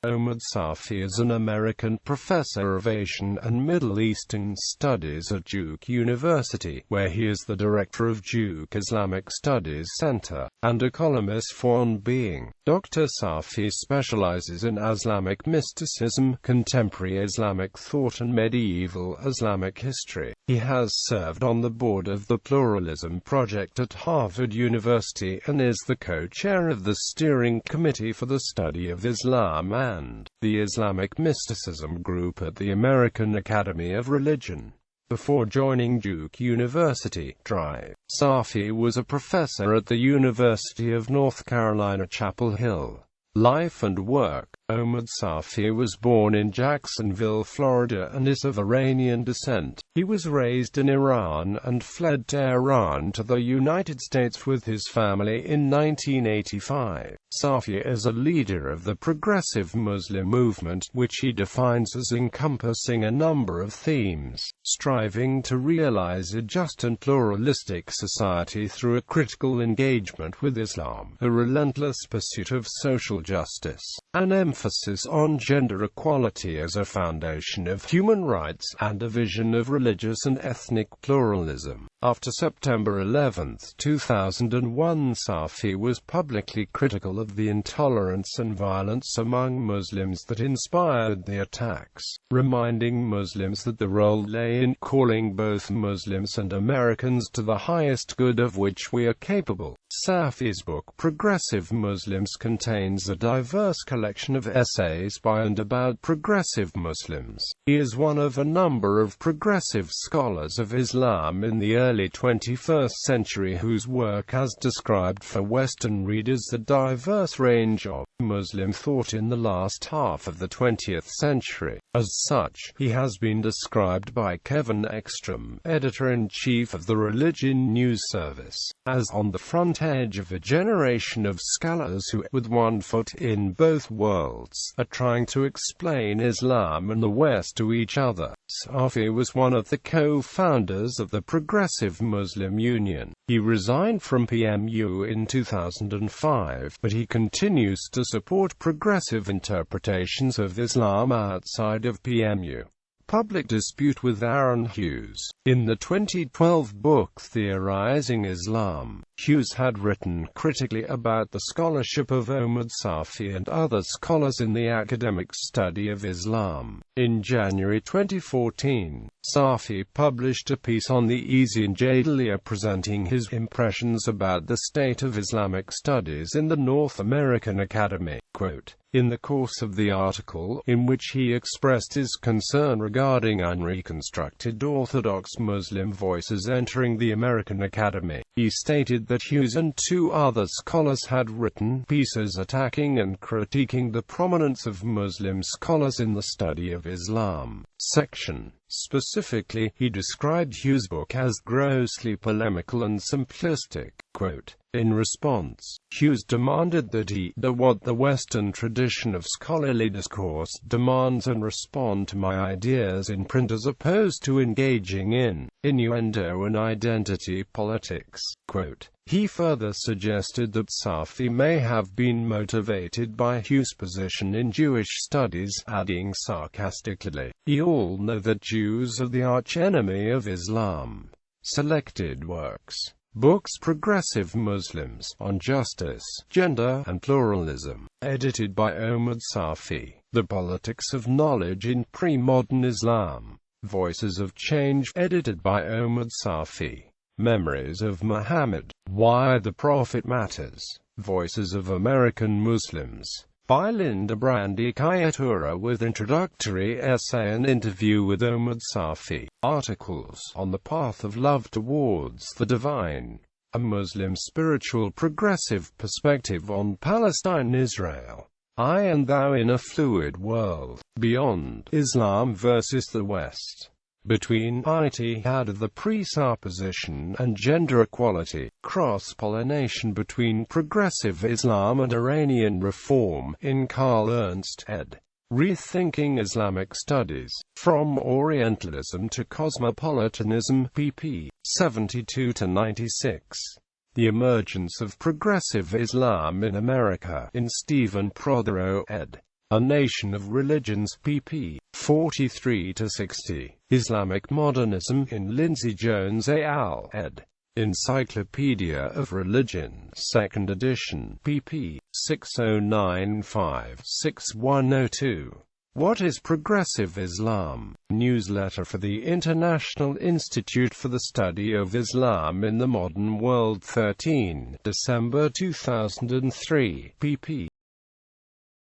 Omid Safi is an American professor of Asian and Middle Eastern Studies at Duke University, where he is the director of Duke Islamic Studies Center, and a columnist for On Being.Dr.Safi specializes in Islamic mysticism, contemporary Islamic thought and medieval Islamic history. He has served on the board of the Pluralism Project at Harvard University and is the co-chair of the steering committee for the study of Islam and the Islamic Mysticism Group at the American Academy of Religion. Before joining Duke University, Safi was a professor at the University of North Carolina, Chapel Hill. Life and work. Omid Safi was born in Jacksonville, Florida, and is of Iranian descent. He was raised in Iran and fled Tehran to the United States with his family in 1985. Safi is a leader of the progressive Muslim movement, which he defines as encompassing a number of themes, striving to realize a just and pluralistic society through a critical engagement with Islam, a relentless pursuit of social justice, an emphasis on gender equality as a foundation of human rights, and a vision of religious and ethnic pluralism. After September 11, 2001, Safi was publicly critical of the intolerance and violence among Muslims that inspired the attacks, reminding Muslims that the role lay in calling both Muslims and Americans to the highest good of which we are capable. Safi's book Progressive Muslims contains a diverse collection of essays by and about progressive Muslims. He is one of a number of progressive scholars of Islam in the early 21st century whose work has described for Western readers the diverse range of Muslim thought in the last half of the 20th century. As such, he has been described by Kevin Ekstrom, editor-in-chief of the Religion News Service, as on the front edge of a generation of scholars who, with one foot in both worlds, are trying to explain Islam and the West to each other. Safi was one of the co-founders of the Progressive Muslim Union. He resigned from PMU in 2005, but he continues to support progressive interpretations of Islam outside of PMU. Public dispute with Aaron Hughes. In the 2012 book Theorizing Islam, Hughes had written critically about the scholarship of Omid Safi and other scholars in the academic study of Islam. In January 2014, Safi published a piece on the Easy and Jadaliya presenting his impressions about the state of Islamic studies in the North American Academy. Quote, in the course of the article, in which he expressed his concern regarding unreconstructed Orthodox Muslim voices entering the American Academy, he stated that Hughes and two other scholars had written pieces attacking and critiquing the prominence of Muslim scholars in the study of Islam. Section. Specifically, he described Hughes' book as grossly polemical and simplistic. Quote, in response, Hughes demanded that he do what the Western tradition of scholarly discourse demands and respond to my ideas in print as opposed to engaging in innuendo and identity politics. Quote, he further suggested that Safi may have been motivated by Hughes' position in Jewish studies, adding sarcastically, "We all know that Jews are the archenemy of Islam." Selected works. Books Progressive Muslims, on Justice, Gender, and Pluralism, edited by Omid Safi. The Politics of Knowledge in Pre-Modern Islam. Voices of Change, edited by Omid Safi. Memories of Muhammad, Why the Prophet Matters. Voices of American Muslims, by Linda Brandy Kayatura, with introductory essay and interview with Omid Safi. Articles on the Path of Love Towards the Divine, a Muslim spiritual progressive perspective on Palestine-Israel. I and Thou in a Fluid World. Beyond Islam versus the West. Between Ijtihad, the presupposition, and gender equality, cross-pollination between progressive Islam and Iranian reform, in Carl Ernst ed. Rethinking Islamic Studies, From Orientalism to Cosmopolitanism, pp. 72-96. The Emergence of Progressive Islam in America, in Stephen Prothero ed. A Nation of Religions, pp. 43-60. Islamic Modernism in Lindsay Jones et al. ed. Encyclopedia of Religion, 2nd edition, pp. 6095-6102. What is Progressive Islam? Newsletter for the International Institute for the Study of Islam in the Modern World, 13 December 2003, pp.